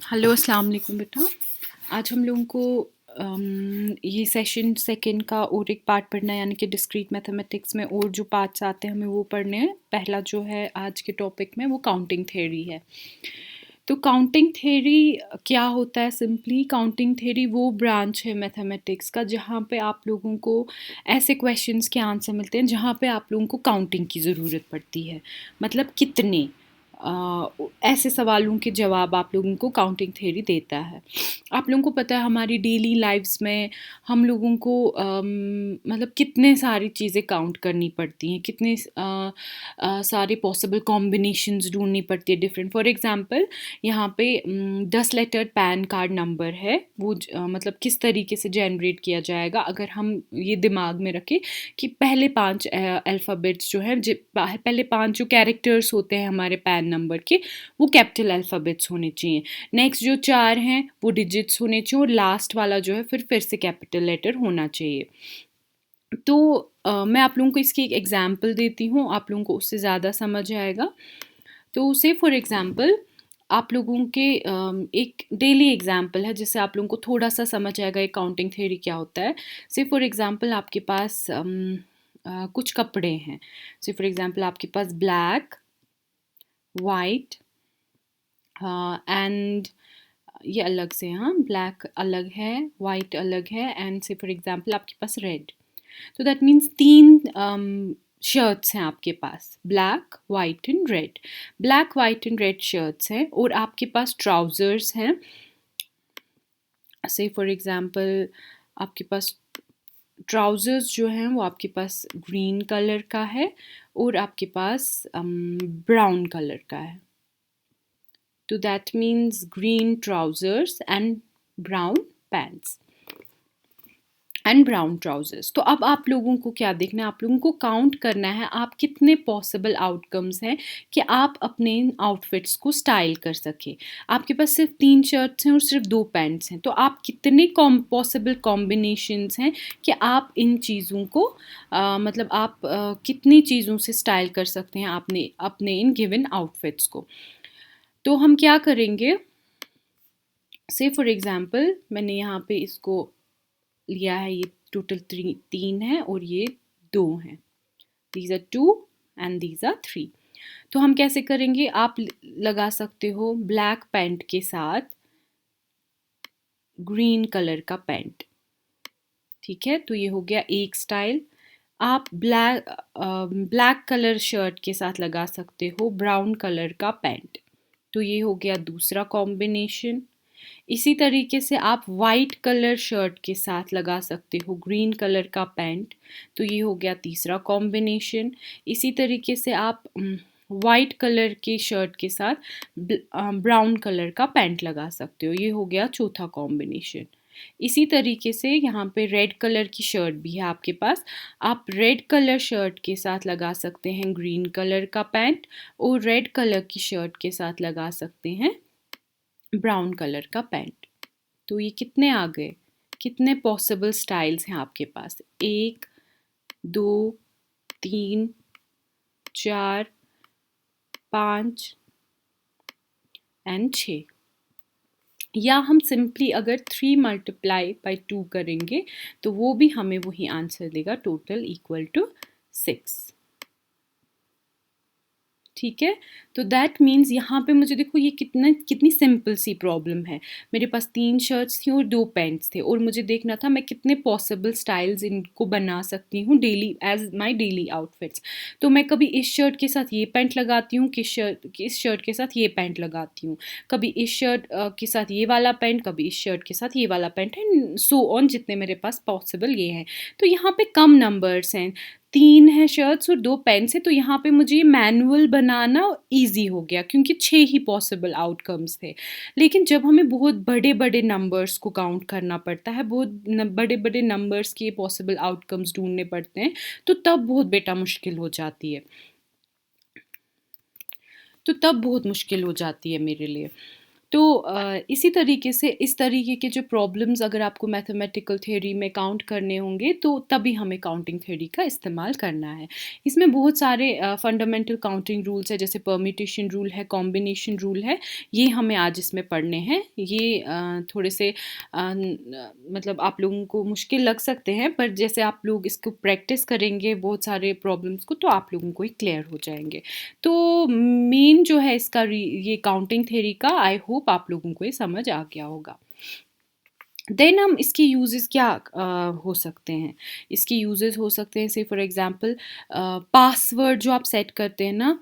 Hello अस्सलाम वालेकुम बेटा। आज हम लोगों को ये सेशन सेकंड का और एक पार्ट पढ़ना है, यानी कि डिस्क्रीट मैथमेटिक्स में और जो पार्ट्स आते हैं हमें वो पढ़ने हैं। पहला जो है आज के टॉपिक में वो काउंटिंग थ्योरी है। तो काउंटिंग थ्योरी क्या होता है? सिंपली काउंटिंग थ्योरी वो ब्रांच है मैथमेटिक्स का जहाँ पे आप लोगों को ऐसे क्वेश्चंस के आंसर मिलते हैं जहाँ पे आप लोगों को काउंटिंग की ज़रूरत पड़ती है। मतलब कितने ऐसे सवालों के जवाब आप लोगों को काउंटिंग थ्योरी देता है। आप लोगों को पता है हमारी डेली लाइफ्स में हम लोगों को मतलब कितने सारी चीज़ें काउंट करनी पड़ती हैं, कितने सारे पॉसिबल कॉम्बिनेशंस ढूंढनी पड़ती है डिफरेंट। फॉर एग्जांपल यहाँ पे 10 लेटर्ड पैन कार्ड नंबर है, वो मतलब किस तरीके से जनरेट किया जाएगा अगर हम ये दिमाग में रखें कि पहले 5 अल्फ़ाबेट्स जो हैं, पहले 5 जो कैरेक्टर्स होते हैं हमारे पैन नंबर के, वो कैपिटल अल्फ़ाबेट्स होने चाहिए। नेक्स्ट जो 4 हैं वो डिजिट्स होने चाहिए और लास्ट वाला जो है फिर से कैपिटल लेटर होना चाहिए। तो मैं आप लोगों को इसकी एक एग्जांपल देती हूँ, आप लोगों को उससे ज़्यादा समझ आएगा। तो से फॉर एग्जांपल आप लोगों के एक डेली एग्जांपल है जिससे आप लोगों को थोड़ा सा समझ आएगा ये काउंटिंग थ्योरी क्या होता है। से फॉर एग्जांपल आपके पास कुछ कपड़े हैं। से फॉर एग्जांपल आपके पास ब्लैक, वाइट एंड ये अलग से, हाँ, ब्लैक अलग है, वाइट अलग है, एंड से फॉर एग्जांपल आपके पास रेड। तो दैट मीन्स 3 शर्ट्स हैं आपके पास, black, white and red. Black, white and red shirts हैं और आपके पास ट्राउजर्स हैं। से फॉर एग्जांपल आपके पास ट्राउजर्स जो हैं वो आपके पास ग्रीन कलर का है और आपके पास ब्राउन कलर का है। तो that means green trousers and brown pants and brown trousers. तो अब आप लोगों को क्या देखना है? आप लोगों को काउंट करना है आप कितने पॉसिबल आउटकम्स हैं कि आप अपने इन आउटफिट्स को स्टाइल कर सके। आपके पास सिर्फ 3 शर्ट्स हैं और सिर्फ 2 पैंट्स हैं, तो आप कितने पॉसिबल कॉम्बिनेशंस हैं कि आप इन चीज़ों को मतलब आप कितनी चीज़ों से स्टाइल कर सकते हैं आपने अपने इन गिवन आउटफिट्स को। तो हम क्या करेंगे, से फॉर एग्जांपल मैंने यहाँ पे इसको लिया है, ये टोटल 3 है और ये 2 हैं। These are 2 and these are 3। तो हम कैसे करेंगे? आप लगा सकते हो ब्लैक पैंट के साथ ग्रीन कलर का पैंट, ठीक है, तो ये हो गया एक स्टाइल। आप ब्लैक कलर शर्ट के साथ लगा सकते हो ब्राउन कलर का पैंट, तो ये हो गया दूसरा कॉम्बिनेशन। इसी तरीके से आप वाइट कलर शर्ट के साथ लगा सकते हो ग्रीन कलर का पैंट, तो ये हो गया तीसरा कॉम्बिनेशन। इसी तरीके से आप वाइट कलर के शर्ट के साथ ब्राउन कलर का पैंट लगा सकते हो, ये हो गया चौथा कॉम्बिनेशन। इसी तरीके से यहाँ पे रेड कलर की शर्ट भी है आपके पास, आप रेड कलर शर्ट के साथ लगा सकते हैं ग्रीन कलर का पैंट और रेड कलर की शर्ट के साथ लगा सकते हैं ब्राउन कलर का पैंट। तो ये कितने आ गए? कितने पॉसिबल स्टाइल्स हैं आपके पास? 1, 2, 3, 4, 5 एंड 6। या हम सिंपली अगर 3 मल्टीप्लाई बाई 2 करेंगे तो वो भी हमें वही आंसर देगा, टोटल इक्वल टू 6। ठीक है, तो दैट मीन्स यहाँ पे मुझे देखो ये कितनी सिंपल सी प्रॉब्लम है। मेरे पास 3 शर्ट्स थी और 2 पैंट्स थे और मुझे देखना था मैं कितने पॉसिबल स्टाइल्स इनको बना सकती हूँ daily as my daily outfits. तो मैं कभी इस शर्ट के साथ ये पैंट लगाती हूँ, इस शर्ट के साथ ये पैंट लगाती हूँ, कभी इस शर्ट के साथ ये वाला पैंट, कभी इस शर्ट के साथ ये वाला पैंट है, सो ऑन, जितने मेरे पास पॉसिबल ये हैं। तो यहाँ पे कम नंबर्स हैं, 3 है शर्ट्स और 2 पेन्स है, तो यहाँ पे मुझे ये मैनुअल बनाना ईजी हो गया क्योंकि 6 ही पॉसिबल आउटकम्स थे। लेकिन जब हमें बहुत बड़े बड़े नंबर्स को काउंट करना पड़ता है, बहुत बड़े बड़े नंबर्स के पॉसिबल आउटकम्स ढूंढने पड़ते हैं, तो तब बहुत बेटा मुश्किल हो जाती है, तो तब बहुत मुश्किल हो जाती है मेरे लिए। तो इसी तरीके से इस तरीके के जो प्रॉब्लम्स अगर आपको मैथमेटिकल थ्योरी में काउंट करने होंगे तो तभी हमें काउंटिंग थ्योरी का इस्तेमाल करना है। इसमें बहुत सारे फंडामेंटल काउंटिंग रूल्स है, जैसे परम्यूटेशन रूल है, कॉम्बिनेशन रूल है, ये हमें आज इसमें पढ़ने हैं। ये थोड़े से मतलब आप लोगों को मुश्किल लग सकते हैं, पर जैसे आप लोग इसको प्रैक्टिस करेंगे बहुत सारे प्रॉब्लम्स को, तो आप लोगों को ही क्लियर हो जाएंगे। तो मेन जो है इसका ये काउंटिंग थ्योरी का, आई होप आप लोगों को ये समझ आ गया होगा। देन हम इसके यूजेस क्या हो सकते हैं। इसके यूजेस हो सकते हैं, से फॉर एग्जांपल पासवर्ड जो आप सेट करते हैं ना,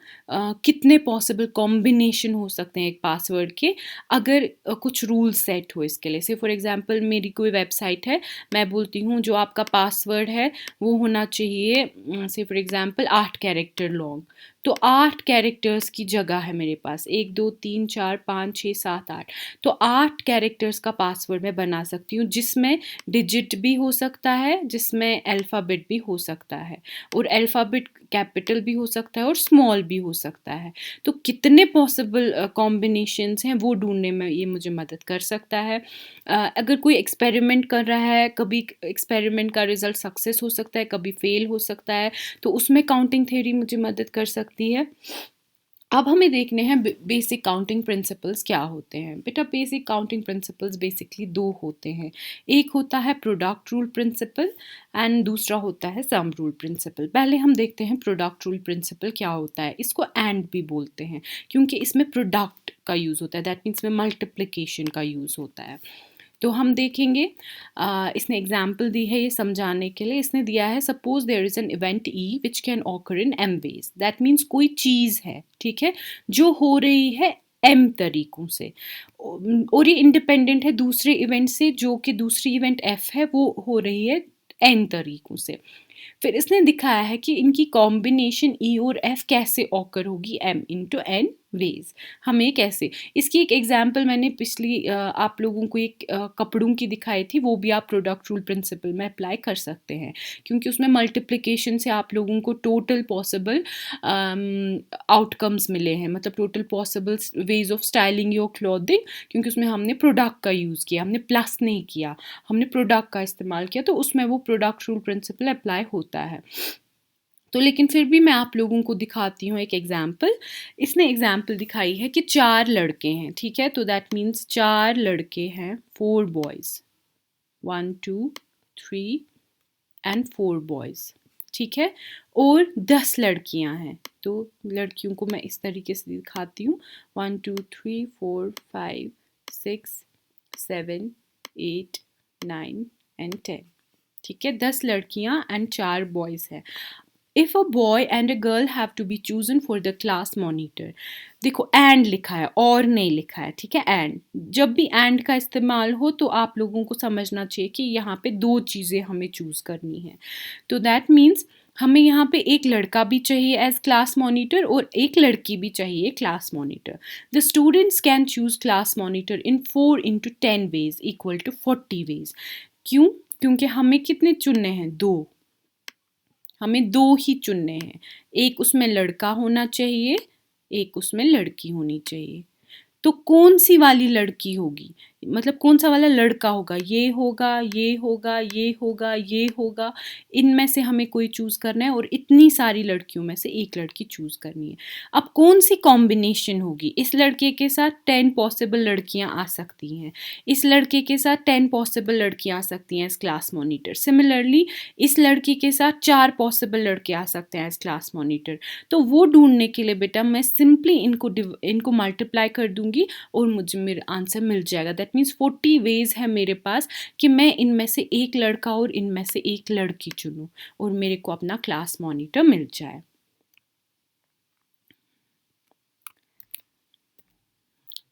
कितने पॉसिबल कॉम्बिनेशन हो सकते हैं एक पासवर्ड के, अगर कुछ रूल्स सेट हो इसके लिए। से फॉर एग्जांपल मेरी कोई वेबसाइट है, मैं बोलती हूँ जो आपका पासवर्ड है वो होना चाहिए से फॉर एग्जांपल 8 कैरेक्टर लॉन्ग। तो 8 कैरेक्टर्स की जगह है मेरे पास, 1 2 3 4 5 6 7 8, तो 8 कैरेक्टर्स का पासवर्ड मैं बना सकती हूँ, जिसमें डिजिट भी हो सकता है, जिसमें अल्फ़ाबेट भी हो सकता है, और अल्फ़ाबेट कैपिटल भी हो सकता है और स्मॉल भी हो सकता है। तो कितने पॉसिबल कॉम्बिनेशंस हैं वो ढूंढने में ये मुझे मदद कर सकता है। अगर कोई एक्सपेरिमेंट कर रहा है, कभी एक्सपेरिमेंट का रिजल्ट सक्सेस हो सकता है, कभी फेल हो सकता है, तो उसमें काउंटिंग थ्योरी मुझे मदद कर सकती है। अब हमें देखने हैं बेसिक काउंटिंग प्रिंसिपल्स क्या होते हैं। बेटा बेसिक काउंटिंग प्रिंसिपल्स बेसिकली दो होते हैं, एक होता है प्रोडक्ट रूल प्रिंसिपल एंड दूसरा होता है सम रूल प्रिंसिपल। पहले हम देखते हैं प्रोडक्ट रूल प्रिंसिपल क्या होता है। इसको एंड भी बोलते हैं क्योंकि इसमें प्रोडक्ट का यूज़ होता है, दैट मीन्स में मल्टीप्लिकेशन का यूज़ होता है। तो हम देखेंगे, इसने एग्जाम्पल दी है ये समझाने के लिए। इसने दिया है suppose there is an event E which can occur in M ways. That means कोई चीज़ है, ठीक है, जो हो रही है एम तरीकों से, और ये इंडिपेंडेंट है दूसरे इवेंट से, जो कि दूसरी इवेंट एफ है वो हो रही है एन तरीकों से। फिर इसने दिखाया है कि इनकी कॉम्बिनेशन ई और एफ कैसे ऑकर होगी एम इंटू एन वेज। हमें कैसे, इसकी एक एग्जाम्पल मैंने पिछली आप लोगों को एक कपड़ों की दिखाई थी, वो भी आप प्रोडक्ट रूल प्रिंसिपल में अप्लाई कर सकते हैं, क्योंकि उसमें मल्टीप्लिकेशन से आप लोगों को टोटल पॉसिबल आउटकम्स मिले हैं, मतलब total possible ways of styling your clothing, क्योंकि उसमें हमने प्रोडक्ट का यूज़ किया, हमने प्लस नहीं किया, हमने प्रोडक्ट का इस्तेमाल किया, तो उसमें वो प्रोडक्ट रूल प्रिंसिपल अप्लाई होता है। तो लेकिन फिर भी मैं आप लोगों को दिखाती हूँ एक एग्जाम्पल। इसने एग्जाम्पल दिखाई है कि 4 लड़के हैं, ठीक है, तो दैट मीन्स 4 लड़के हैं, 4 बॉयज़, 1 2 3 एंड 4 बॉयज़, ठीक है, और 10 लड़कियां हैं। तो लड़कियों को मैं इस तरीके से दिखाती हूँ, 1 2 3 4 5 6 7 8 9 एंड 10, ठीक है, 10 लड़कियां एंड 4 बॉयज़ हैं। If a boy and a girl have to be chosen for the class monitor. देखो एंड लिखा है और नहीं लिखा है, ठीक है, एंड जब भी एंड का इस्तेमाल हो तो आप लोगों को समझना चाहिए कि यहाँ पे दो चीज़ें हमें चूज़ करनी है। तो दैट मीन्स हमें यहाँ पे एक लड़का भी चाहिए एज क्लास मॉनिटर और एक लड़की भी चाहिए class monitor. The students can choose class monitor in 4 into 10 ways equal to 40 ways. क्यों? क्योंकि हमें कितने चुनने हैं? 2, हमें 2 ही चुनने हैं, एक उसमें लड़का होना चाहिए, एक उसमें लड़की होनी चाहिए। तो कौन सी वाली लड़की होगी, मतलब कौन सा वाला लड़का होगा, ये होगा, ये होगा, ये होगा, ये होगा, इनमें से हमें कोई चूज़ करना है और इतनी सारी लड़कियों में से एक लड़की चूज़ करनी है। अब कौन सी कॉम्बिनेशन होगी, इस लड़के के साथ 10 पॉसिबल लड़कियां आ सकती हैं, इस लड़के के साथ 10 पॉसिबल लड़कियां आ सकती हैं एज क्लास मॉनिटर। सिमिलरली इस लड़की के साथ 4 पॉसिबल लड़के आ सकते हैं एज क्लास मॉनिटर। तो वो ढूंढने के लिए बेटा मैं सिंपली इनको मल्टीप्लाई कर दूंगी और मुझे मेरा आंसर मिल जाएगा। दैट मीन्स 40 वेज है मेरे पास कि मैं इनमें से एक लड़का और इनमें से एक लड़की चुनूं और मेरे को अपना क्लास मॉनिटर मिल जाए।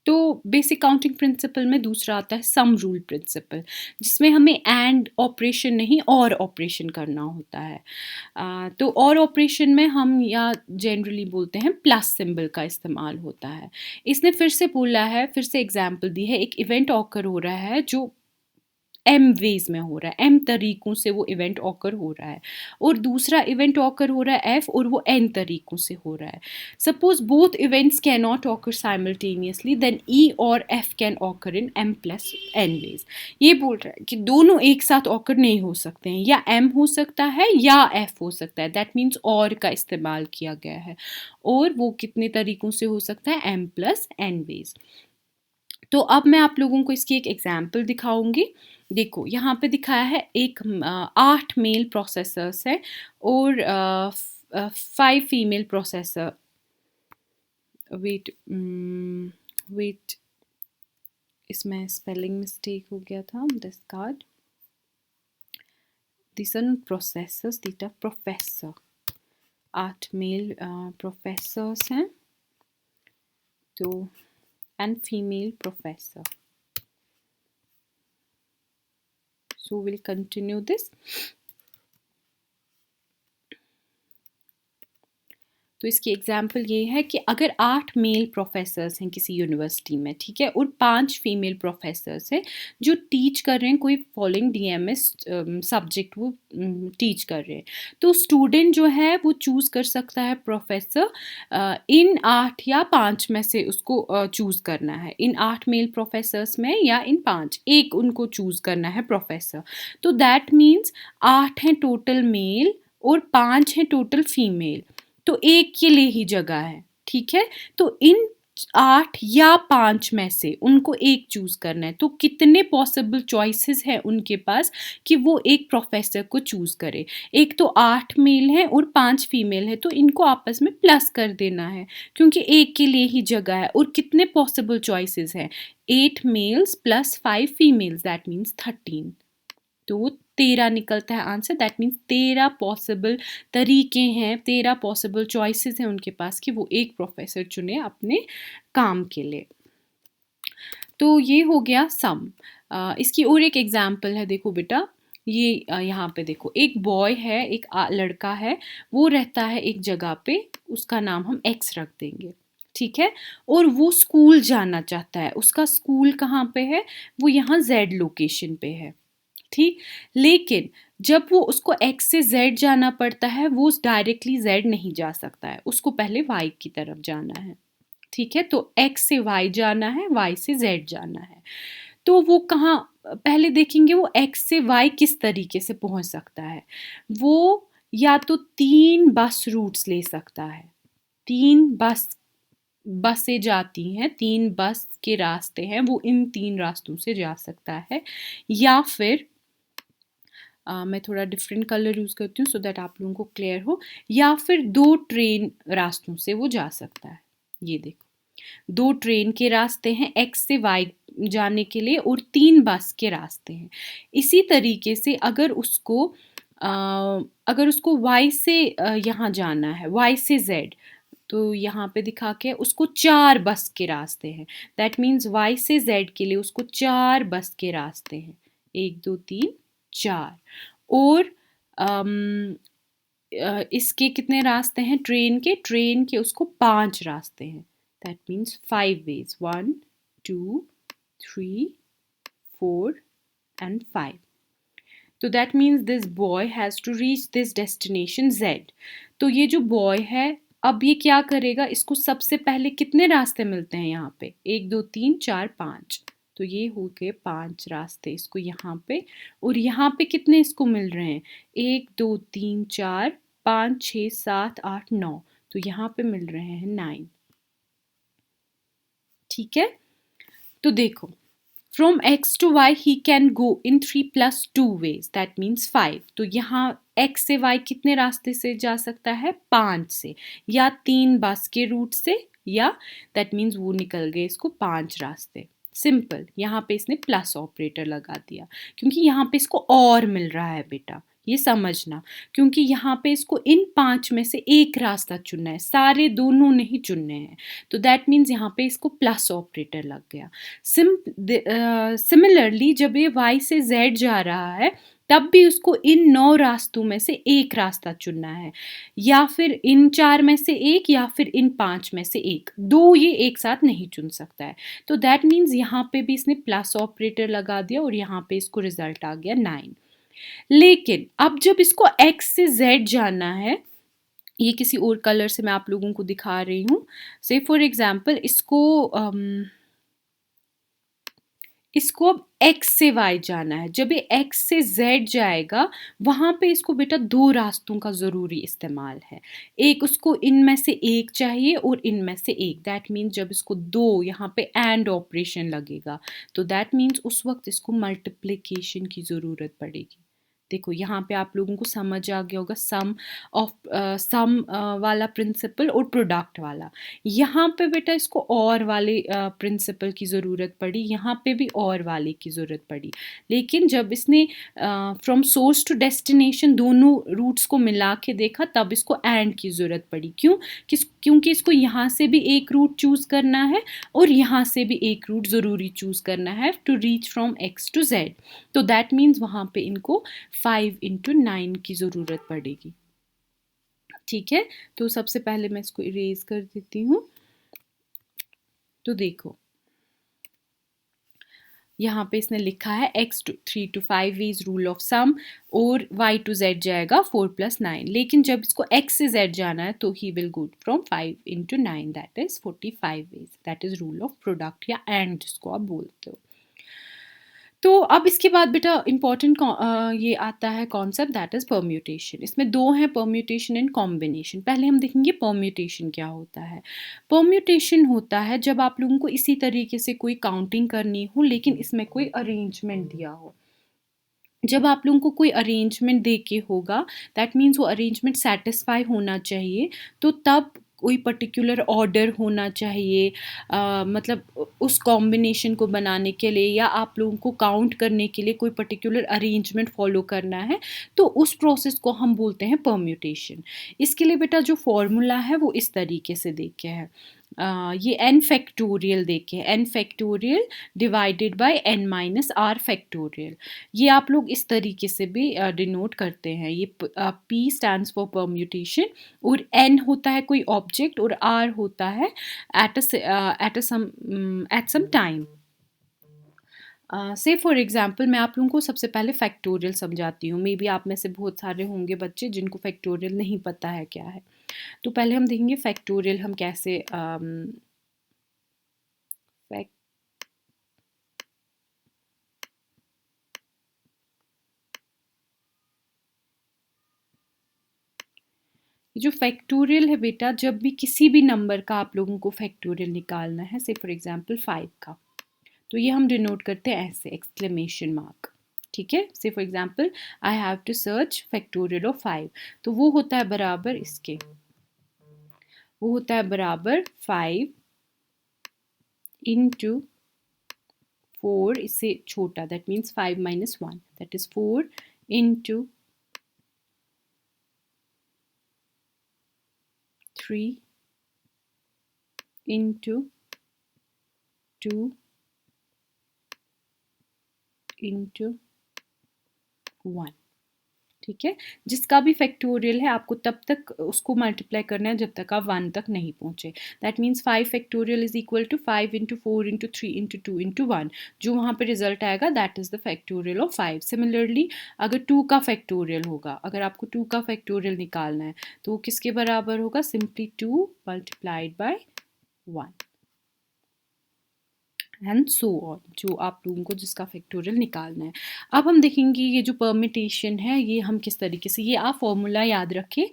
तो बेसिक काउंटिंग प्रिंसिपल में दूसरा आता है सम रूल प्रिंसिपल, जिसमें हमें एंड ऑपरेशन नहीं और ऑपरेशन करना होता है। तो और ऑपरेशन में हम या जनरली बोलते हैं प्लस सिंबल का इस्तेमाल होता है। इसने फिर से बोला है, फिर से एग्जाम्पल दी है, एक इवेंट ऑकर हो रहा है जो m वेज में हो रहा है, m तरीकों से वो इवेंट ऑकर हो रहा है, और दूसरा इवेंट ऑकर हो रहा है f और वो n तरीकों से हो रहा है. Suppose both events can not occur simultaneously, then e और f can occur in m plus n ways. ये बोल रहा है कि दोनों एक साथ ऑकर नहीं हो सकते हैं, या m हो सकता है या f हो सकता है. दैट मीन्स और का इस्तेमाल किया गया है, और वो कितने तरीकों से हो सकता है, m प्लस n वेज. तो अब मैं आप लोगों को इसकी एक एग्जाम्पल दिखाऊंगी. देखो यहाँ पे दिखाया है 8 मेल प्रोसेसर्स है और 5 फीमेल प्रोसेसर. वेट इसमें स्पेलिंग मिस्टेक हो गया था. Discard. These are not processors, these are professor. 8 male professors हैं तो and female professor. So we'll continue this. तो इसकी एग्जाम्पल ये है कि अगर 8 मेल प्रोफेसर्स हैं किसी यूनिवर्सिटी में, ठीक है, और 5 फीमेल प्रोफेसर्स हैं जो टीच कर रहे हैं कोई फॉलोइंग डीएमएस सब्जेक्ट वो टीच कर रहे हैं, तो स्टूडेंट जो है वो चूज़ कर सकता है प्रोफेसर. इन 8 या 5 में से उसको चूज़ करना है, इन 8 मेल प्रोफेसर्स में या इन 5 एक उनको चूज़ करना है प्रोफेसर. तो दैट मीन्स 8 हैं टोटल मेल और 5 हैं टोटल फीमेल, तो एक के लिए ही जगह है, ठीक है. तो इन 8 या 5 में से उनको एक चूज करना है, तो कितने पॉसिबल चॉइसेस हैं उनके पास कि वो एक प्रोफेसर को चूज करे. एक तो 8 मेल है और 5 फीमेल है, तो इनको आपस में प्लस कर देना है क्योंकि एक के लिए ही जगह है. और कितने पॉसिबल चॉइसेस हैं, 8 males plus 5 females, that means 13. तो 13 निकलता है आंसर. दैट मीन्स 13 पॉसिबल तरीके हैं, 13 पॉसिबल चॉइसेस हैं उनके पास कि वो एक प्रोफेसर चुने अपने काम के लिए. तो ये हो गया सम. इसकी और एक एग्जाम्पल है. देखो बेटा, ये यहाँ पे देखो, एक बॉय है, एक लड़का है, वो रहता है एक जगह पे, उसका नाम हम एक्स रख देंगे, ठीक है. और वो स्कूल जाना चाहता है. उसका स्कूल कहाँ पे है, वो यहाँ जेड लोकेशन पे है, ठीक. लेकिन जब वो उसको x से z जाना पड़ता है, वो डायरेक्टली z नहीं जा सकता है, उसको पहले y की तरफ जाना है, ठीक है. तो x से y जाना है, y से z जाना है. तो वो कहाँ, पहले देखेंगे वो x से y किस तरीके से पहुंच सकता है. वो या तो 3 बस रूट्स ले सकता है, 3 बसें जाती हैं, 3 बस के रास्ते हैं, वो इन 3 रास्तों से जा सकता है. या फिर मैं थोड़ा डिफरेंट कलर यूज़ करती हूँ सो दैट आप लोगों को क्लियर हो. या फिर 2 ट्रेन रास्तों से वो जा सकता है. ये देखो, 2 ट्रेन के रास्ते हैं x से y जाने के लिए और 3 बस के रास्ते हैं. इसी तरीके से अगर उसको y से यहाँ जाना है, y से z, तो यहाँ पे दिखा के उसको 4 बस के रास्ते हैं. दैट मीन्स y से z के लिए उसको 4 बस के रास्ते हैं, 1 2 3 4. और इसके कितने रास्ते हैं, ट्रेन के उसको 5 रास्ते हैं. That means 5 ways, 1 2 3 4 and 5. तो that means this boy has to reach this destination z. तो ये जो बॉय है, अब ये क्या करेगा, इसको सबसे पहले कितने रास्ते मिलते हैं यहाँ पे, 1 2 3 4 5. तो ये हो गए 5 रास्ते इसको यहाँ पे. और यहाँ पे कितने इसको मिल रहे हैं, 1 2 3 4 5 6 7 8 9. तो यहाँ पे मिल रहे हैं 9, ठीक है. तो देखो, from x to y he can go in 3 plus 2 ways, that means 5. तो यहाँ x से y कितने रास्ते से जा सकता है, 5 से, या 3 बस के रूट से, या दैट मीन्स वो निकल गए इसको 5 रास्ते. सिंपल. यहाँ पे इसने प्लस ऑपरेटर लगा दिया क्योंकि यहाँ पे इसको और मिल रहा है बेटा, ये समझना, क्योंकि यहाँ पे इसको इन 5 में से एक रास्ता चुनना है, सारे दोनों नहीं चुनने हैं. तो दैट मीन्स यहाँ पे इसको प्लस ऑपरेटर लग गया. सिमिलरली जब ये y से z जा रहा है तब भी उसको इन 9 रास्तों में से एक रास्ता चुनना है, या फिर इन 4 में से एक, या फिर इन 5 में से एक, 2 ये एक साथ नहीं चुन सकता है। तो दैट मीन्स यहाँ पे भी इसने प्लस ऑपरेटर लगा दिया और यहाँ पे इसको रिजल्ट आ गया 9। लेकिन अब जब इसको x से z जाना है, ये किसी और कलर से मैं आप लोगों को दिखा रही हूँ। से फॉर एग्जाम्पल इसको अब x से y जाना है। जब ये x से z जाएगा, वहाँ पे इसको बेटा 2 रास्तों का ज़रूरी इस्तेमाल है। एक उसको इनमें से एक चाहिए और इनमें से एक। दैट मीन्स जब इसको 2 यहाँ पे एंड ऑपरेशन लगेगा, तो दैट मीन्स उस वक्त इसको मल्टीप्लिकेशन की ज़रूरत पड़ेगी। देखो यहाँ पे आप लोगों को समझ आ गया होगा सम वाला प्रिंसिपल और प्रोडक्ट वाला। यहाँ पे बेटा इसको और वाले प्रिंसिपल की ज़रूरत पड़ी, यहाँ पे भी और वाले की ज़रूरत पड़ी। लेकिन जब इसने फ्रॉम सोर्स टू डेस्टिनेशन दोनों रूट्स को मिला के देखा, तब इसको एंड की ज़रूरत पड़ी। क्योंकि इसको यहाँ से भी एक रूट चूज़ करना है और यहाँ से भी एक रूट ज़रूरी चूज़ करना है to reach from x to z। तो दैट मीन्स वहाँ पे इनको 5 इंटू 9 की ज़रूरत पड़ेगी। ठीक है, तो सबसे पहले मैं इसको इरेज कर देती हूँ। तो देखो यहाँ पे इसने लिखा है x to 3 to 5 ways rule of some, और y to z जाएगा 4 + 9। लेकिन जब इसको x से z जाना है, तो he will go from 5 into 9, that is 45 ways. That is rule of product या एंड जिसको आप बोलते हो। तो अब इसके बाद बेटा इम्पॉर्टेंट ये आता है कॉन्सेप्ट, दैट इज़ परम्यूटेशन। इसमें 2 हैं, परम्यूटेशन एंड कॉम्बिनेशन। पहले हम देखेंगे परम्यूटेशन क्या होता है। परम्यूटेशन होता है जब आप लोगों को इसी तरीके से कोई काउंटिंग करनी हो, लेकिन इसमें कोई अरेंजमेंट दिया हो। जब आप लोगों को कोई अरेंजमेंट दे के होगा, दैट मीन्स वो अरेंजमेंट सेटिस्फाई होना चाहिए, तो तब कोई पर्टिकुलर ऑर्डर होना चाहिए, मतलब उस कॉम्बिनेशन को बनाने के लिए या आप लोगों को काउंट करने के लिए कोई पर्टिकुलर अरेंजमेंट फॉलो करना है, तो उस प्रोसेस को हम बोलते हैं परम्यूटेशन। इसके लिए बेटा जो फॉर्मूला है वो इस तरीके से दे के है, ये n फैक्टोरियल देखे, n factorial divided by n minus r factorial. ये आप लोग इस तरीके से भी डिनोट करते हैं। ये p स्टैंड्स फॉर परम्यूटेशन, और n होता है कोई ऑब्जेक्ट, और r होता है एट सम टाइम। से फॉर एग्जाम्पल मैं आप लोगों को सबसे पहले फैक्टोरियल समझाती हूँ। मे बी आप में से बहुत सारे होंगे बच्चे जिनको फैक्टोरियल नहीं पता है क्या है। तो पहले हम देखेंगे फैक्टोरियल हम कैसे जो फैक्टोरियल है बेटा, जब भी किसी भी नंबर का आप लोगों को फैक्टोरियल निकालना है, से फॉर एग्जांपल 5 का, तो ये हम डिनोट करते हैं ऐसे एक्सक्लेमेशन मार्क। ठीक है, say for example I have to search factorial of 5, तो वो होता है बराबर इसके, वो होता है बराबर 5 इंटू 4, इससे छोटा, that means 5 minus 1, that is 4 into 3 into 2 into 1। ठीक है, जिसका भी फैक्टोरियल है आपको तब तक उसको मल्टीप्लाई करना है जब तक आप 1 तक नहीं पहुंचे। That means 5 factorial is equal to 5 into 4 into 3 into 2 into 1। जो वहाँ पे रिजल्ट आएगा that is the factorial of 5। Similarly अगर 2 का फैक्टोरियल होगा, अगर आपको 2 का फैक्टोरियल निकालना है, तो वो किसके बराबर होगा, simply 2 multiplied by 1 and so on, जो आप लोगों को जिसका फैक्टोरियल निकालना है। अब हम देखेंगे ये जो परमिटेशन है ये हम किस तरीके से, ये आप फॉर्मूला याद रखें,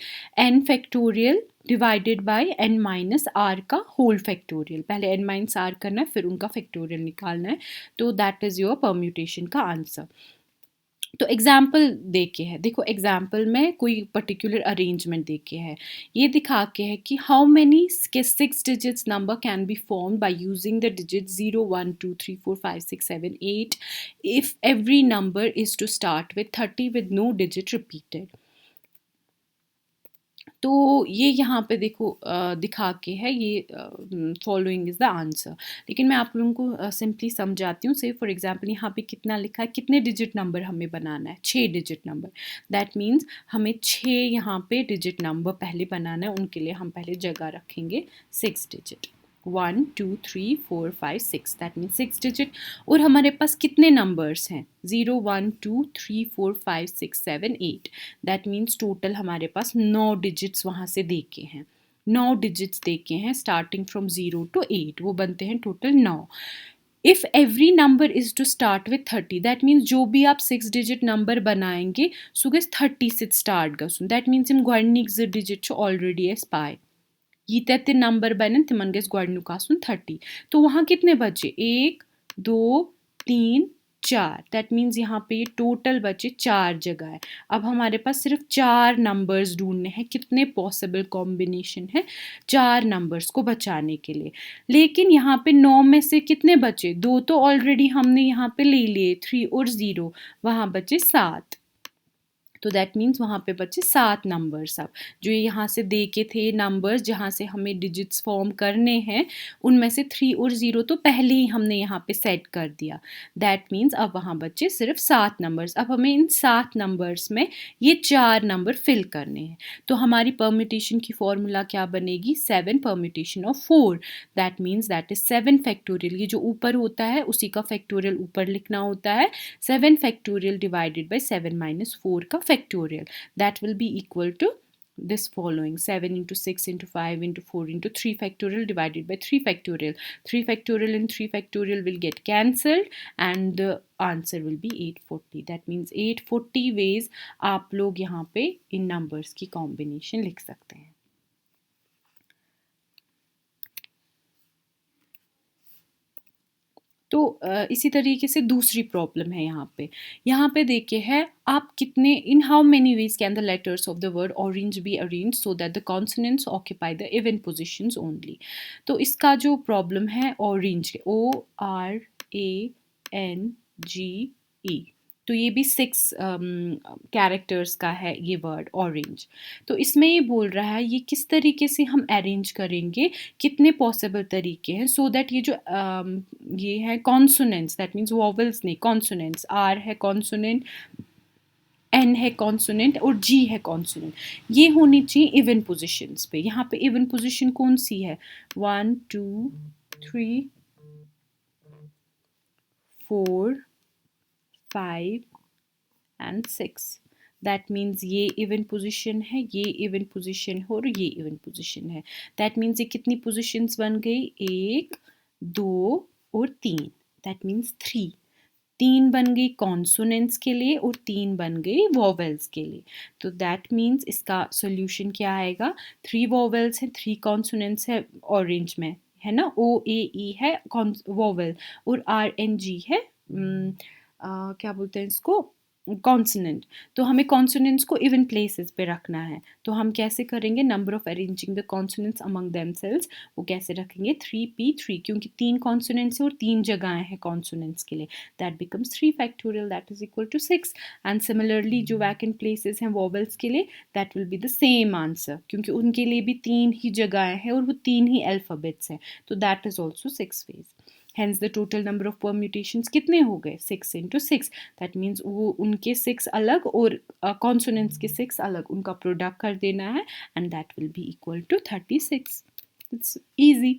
n factorial divided by n minus R का होल फैक्टोरियल। पहले n माइनस आर करना है, फिर उनका फैक्टोरियल निकालना है, तो दैट इज़ योर परम्यूटेशन का आंसर। तो एग्जाम्पल दे के है, देखो एग्जाम्पल में कोई पर्टिकुलर अरेंजमेंट दे के है, ये दिखा के है कि हाउ मैनी के 6 digits number can be form by using the digit 0 1 2 3 4 5 6 7 8 if every number is to start with 30 with no digit repeated. तो ये यहाँ पे देखो दिखा के है ये फॉलोइंग इज़ द आंसर। लेकिन मैं आप लोगों को सिंपली समझाती हूँ। से फॉर एग्जांपल यहाँ पे कितना लिखा है, कितने डिजिट नंबर हमें बनाना है, 6 डिजिट नंबर। दैट मीन्स हमें 6 यहाँ पे डिजिट नंबर पहले बनाना है। उनके लिए हम पहले जगह रखेंगे 6 डिजिट, 1 2 3 4 5 6, दैट मीन्स 6 डिजिट। और हमारे पास कितने नंबर्स हैं, 0 1 2 3 4 5 6 7 8, दैट मीन्स टोटल हमारे पास 9 डिजिट्स वहाँ से दे के हैं। 9 डिजिट्स दे के हैं स्टार्टिंग फ्रॉम 0 to 8, वो बनते हैं total 9। If every number is to start with 30, that means जो भी आप 6 डिजिट नंबर बनाएंगे सो गस 30 से स्टार्ट गसन। दैट मीन्स यम गोडनिक 2 डिजिट ऑलरेडी एस पाए यीत्या ते नंबर बने तिमन गस गोडनुक आसुन 30। तो वहाँ कितने बचे, 1 2 3 4, दैट मीन्स यहाँ पे टोटल बचे 4 जगह है। अब हमारे पास सिर्फ 4 नंबर्स ढूंढने हैं, कितने पॉसिबल कॉम्बिनेशन है 4 नंबर्स को बचाने के लिए। लेकिन यहाँ पे 9 में से कितने बचे, 2 तो ऑलरेडी हमने यहाँ पे ले लिए, 3 और 0, वहाँ बचे 7। तो दैट मीन्स वहाँ पे बचे 7 नंबर्स। अब जो यहाँ से दे के थे नंबर्स जहाँ से हमें डिजिट्स फॉर्म करने हैं, उनमें से 3 और 0 तो पहले ही हमने यहाँ पे सेट कर दिया। दैट मीन्स अब वहाँ बचे सिर्फ 7 नंबर्स। अब हमें इन 7 नंबर्स में ये 4 नंबर फिल करने हैं। तो हमारी परम्यूटेशन की फॉर्मूला क्या बनेगी, 7 permutation of 4, that means that is 7 factorial. ये जो ऊपर होता है उसी का फैक्टोरियल ऊपर लिखना होता है। 7 फैक्टोरियल डिवाइडेड बाई 7 माइनस 4 का factorial, that will be equal to this following: 7 into 6 into 5 into 4 into 3 factorial divided by 3 factorial. 3 factorial and 3 factorial will get cancelled and the answer will be 840. That means 840 ways आप लोग यहाँ पे इन numbers की combination लिख सकते हैं। तो इसी तरीके से दूसरी प्रॉब्लम है यहाँ पे देखिए है, आप कितने, in how many ways can the letters of the word orange be arrange so that the consonants occupy the even positions only. तो इसका जो प्रॉब्लम है ऑरेंज, ORANGE, तो ये भी 6 कैरेक्टर्स का है ये वर्ड ऑरेंज। तो इसमें ये बोल रहा है ये किस तरीके से हम अरेंज करेंगे, कितने पॉसिबल तरीके हैं सो दैट ये जो ये है कॉन्सोनेंट्स, दैट मीन्स वॉवल्स नहीं, कॉन्सोनेंट्स, R है कॉन्सोनेंट, N है कॉन्सोनेंट और G है कॉन्सोनेंट, ये होनी चाहिए इवन पोजिशंस पे। यहाँ पे इवन पोजिशन कौन सी है, 1 2 3 4 5 and 6, दैट मीन्स ये इवन पोजिशन है, ये इवन पोजिशन है और ये इवन पोजिशन है। दैट मीन्स ये कितनी पोजिशंस बन गई, 1 2 और 3, दैट मीन्स 3 बन गई कॉन्सोनेंट्स के लिए और 3 बन गई वॉवेल्स के लिए। तो दैट मीन्स इसका सोल्यूशन क्या आएगा, 3 वॉवेल्स हैं, 3 कॉन्सोनेंट्स है ऑरेंज में, है ना, OAE है वॉवेल और RNG है क्या बोलते हैं इसको, कॉन्सोनेंट। तो हमें कॉन्सोनेंट्स को इवन प्लेसेस पे रखना है। तो हम कैसे करेंगे, number of arranging the consonants among themselves, वो कैसे रखेंगे, 3p3, क्योंकि 3 कॉन्सोनेंट्स है और 3 जगहें हैं कॉन्सोनेंट्स के लिए, that becomes 3 factorial, that is equal to 6। And similarly जो वैकेंट प्लेसेस हैं वॉवेल्स के लिए, that will be the same answer, क्योंकि उनके लिए भी 3 ही जगहें हैं और वो 3 ही अल्फ़ाबेट्स हैं, तो that is also 6 ways. Hence the total number of permutations कितने हो गए, 6 into 6, that means वो उनके 6 अलग और consonants के 6 अलग, उनका प्रोडक्ट कर देना है and that will be equal to 36. It's easy.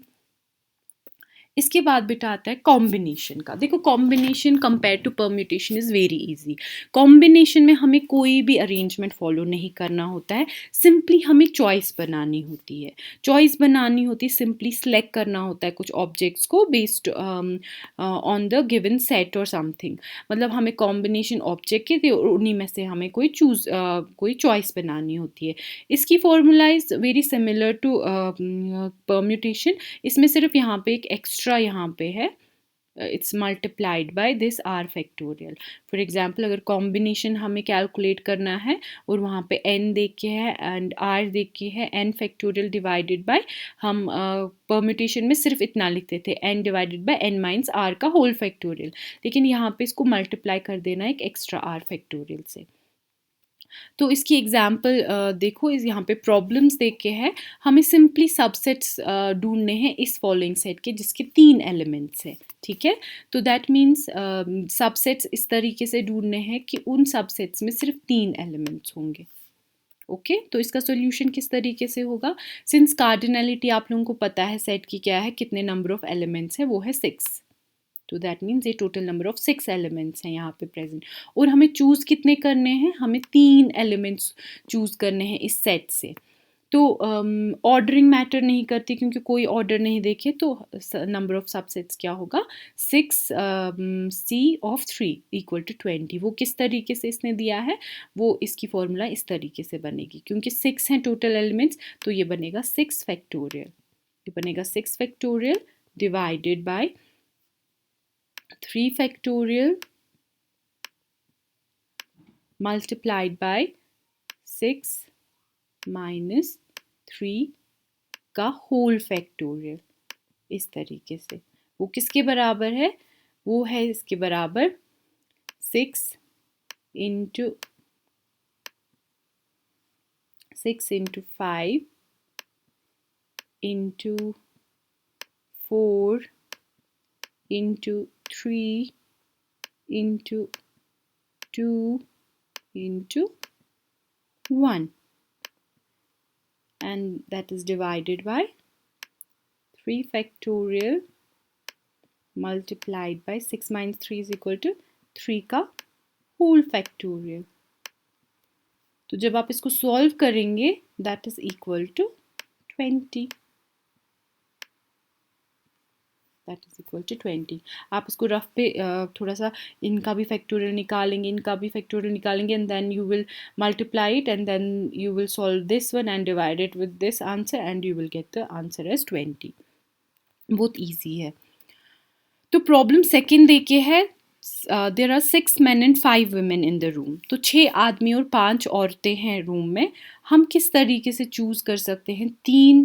इसके बाद बेटा आता है कॉम्बिनेशन का। देखो combination compare to permutation is very easy. Combination में हमें कोई भी अरेंजमेंट फॉलो नहीं करना होता है, सिंपली हमें चॉइस बनानी होती है। चॉइस बनानी होती है, सिंपली सेलेक्ट करना होता है कुछ ऑब्जेक्ट्स को based on the given set और समथिंग। मतलब हमें कॉम्बिनेशन ऑब्जेक्ट के थे और उन्हीं में से हमें कोई चॉइस बनानी होती है। इसकी formula is very similar to permutation. इसमें सिर्फ यहाँ पे एक एक्स्ट्रा यहाँ पे है, it's multiplied by this R factorial. For example अगर कॉम्बिनेशन हमें कैलकुलेट करना है और वहाँ पे n देख के है एंड R देख के है, n फैक्टोरियल डिवाइडेड बाय, हम परम्यूटेशन में सिर्फ इतना लिखते थे n divided by n minus R का होल फैक्टोरियल, लेकिन यहाँ पे इसको मल्टीप्लाई कर देना एक एक्स्ट्रा R फैक्टोरियल से। तो इसकी एग्जाम्पल देखो, इस यहाँ पे प्रॉब्लम्स देख के है, हमें सिंपली सबसेट्स ढूंढने हैं इस फॉलोइंग सेट के जिसके 3 एलिमेंट्स हैं, ठीक है। तो दैट मीन्स सबसेट्स इस तरीके से ढूंढने हैं कि उन सबसेट्स में सिर्फ 3 एलिमेंट्स होंगे। ओके तो इसका सॉल्यूशन किस तरीके से होगा, सिंस कार्डिनलिटी आप लोगों को पता है सेट की क्या है, कितने नंबर ऑफ एलिमेंट्स है, वो है 6। तो दैट मीन्स ये टोटल नंबर ऑफ 6 एलिमेंट्स हैं यहाँ पे प्रेजेंट। और हमें चूज़ कितने करने हैं, हमें 3 एलिमेंट्स चूज़ करने हैं इस सेट से। तो ऑर्डरिंग मैटर नहीं करती क्योंकि कोई ऑर्डर नहीं देखे, तो नंबर ऑफ सबसेट्स क्या होगा, 6 C/3 = 20। वो किस तरीके से इसने दिया है, वो इसकी फॉर्मूला इस तरीके से बनेगी, क्योंकि 6 हैं टोटल एलिमेंट्स, तो ये बनेगा 6 फैक्टोरियल, ये बनेगा 6 factorial divided bye 3 factorial multiplied by 6 minus 3 का होल फैक्टोरियल। इस तरीके से वो किसके बराबर है, वो है इसके बराबर 6 into 5 into 4 into 3 into 2 into 1, and that is divided by 3 factorial multiplied by 6 minus 3 is equal to 3 का whole factorial। तो जब आप इसको सॉल्व करेंगे that is equal to 20, that is equal to 20। आप इसको रफ पे थोड़ा सा इनका भी फैक्टोरियल निकालेंगे, इनका भी फैक्टोरियल निकालेंगे, and then you will multiply it, and then you will solve this one and divide it with this answer, and you will get the answer as 20। बहुत ईजी है। तो प्रॉब्लम सेकेंड देके है, there are 6 men and 5 women in the room। तो 6 आदमी और 5 औरतें हैं रूम में, हम किस तरीके से चूज़ कर सकते हैं 3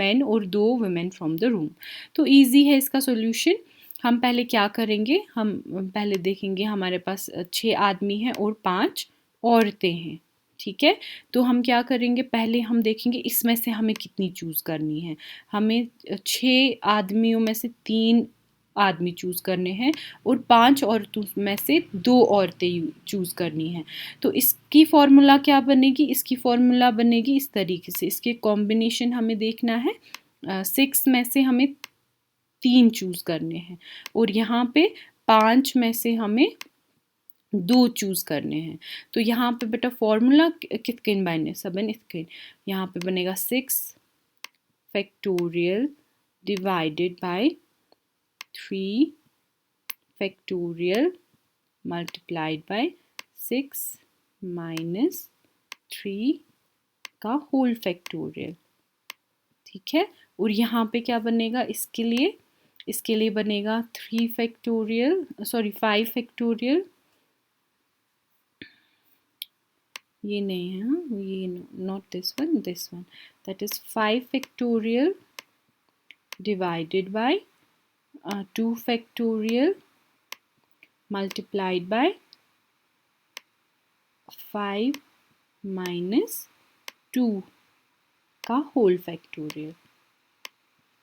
men और 2 women फ्रॉम द रूम। तो ईजी है इसका सॉल्यूशन। हम पहले क्या करेंगे, हम पहले देखेंगे हमारे पास 6 आदमी हैं और 5 औरतें हैं, ठीक है। तो हम क्या करेंगे, पहले हम देखेंगे इसमें से हमें कितनी चूज़ करनी है। हमें 6 आदमियों में से 3 आदमी चूज़ करने हैं और 5 औरतों में से 2 औरतें चूज़ करनी हैं। तो इसकी फॉर्मूला क्या बनेगी, इसकी फॉर्मूला बनेगी इस तरीके से, इसके कॉम्बिनेशन हमें देखना है। 6 में से हमें 3 चूज़ करने हैं और यहाँ पे 5 में से हमें 2 चूज़ करने हैं। तो यहाँ पे बेटा फॉर्मूला कितकिन बने, सबन इसकिन, यहाँ पे बनेगा 6 factorial divided bye 3 factorial multiplied by 6 minus 3 का होल फैक्टोरियल, ठीक है। और यहाँ पे क्या बनेगा इसके लिए बनेगा 3 फैक्टोरियल, सॉरी 5 फैक्टोरियल, ये नहीं है, हाँ ये not this one, that is 5 factorial divided bye 2 factorial multiplied by 5 minus 2 का होल फैक्टोरियल।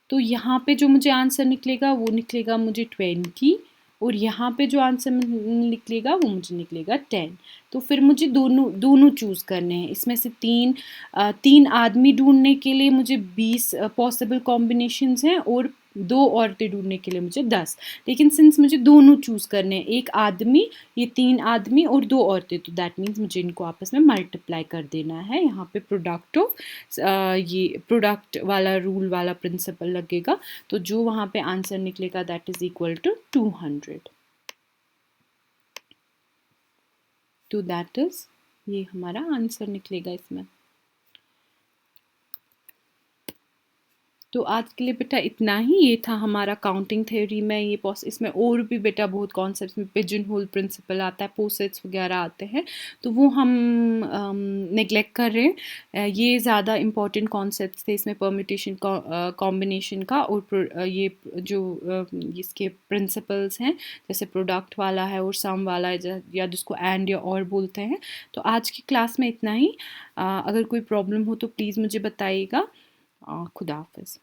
तो यहाँ पे जो मुझे आंसर निकलेगा वो निकलेगा मुझे 20, और यहाँ पे जो आंसर निकलेगा वो मुझे निकलेगा 10। तो फिर मुझे दोनों चूज़ करने हैं। इसमें से 3 आदमी ढूंढने के लिए मुझे 20 पॉसिबल कॉम्बिनेशंस हैं और 2 औरतें ढूंढने के लिए मुझे 10। लेकिन सिंस मुझे दोनों चूज़ करने हैं, एक आदमी, ये 3 आदमी और 2 औरतें, तो दैट मीन्स मुझे इनको आपस में मल्टीप्लाई कर देना है। यहाँ पे प्रोडक्ट ऑफ ये प्रोडक्ट वाला रूल वाला प्रिंसिपल लगेगा। तो जो वहाँ पे आंसर निकलेगा दैट इज इक्वल टू 200। तो दैट इज, ये हमारा आंसर निकलेगा इसमें। तो आज के लिए बेटा इतना ही। ये था हमारा काउंटिंग थ्योरी में ये इसमें और भी बेटा बहुत कॉन्सेप्ट्स में पिजन होल प्रिंसिपल आता है, पोसेट्स वगैरह आते हैं, तो वो हम नेग्लेक्ट कर रहे हैं। ये ज़्यादा इम्पॉर्टेंट कॉन्सेप्ट्स थे इसमें, परम्यूटेशन कॉम्बिनेशन का, और ये जो इसके प्रिंसिपल्स हैं जैसे प्रोडक्ट वाला है और सम वाला है, या जिसको एंड या और बोलते हैं। तो आज की क्लास में इतना ही। अगर कोई प्रॉब्लम हो तो प्लीज़ मुझे बताइएगा। खुदा हाफिज़।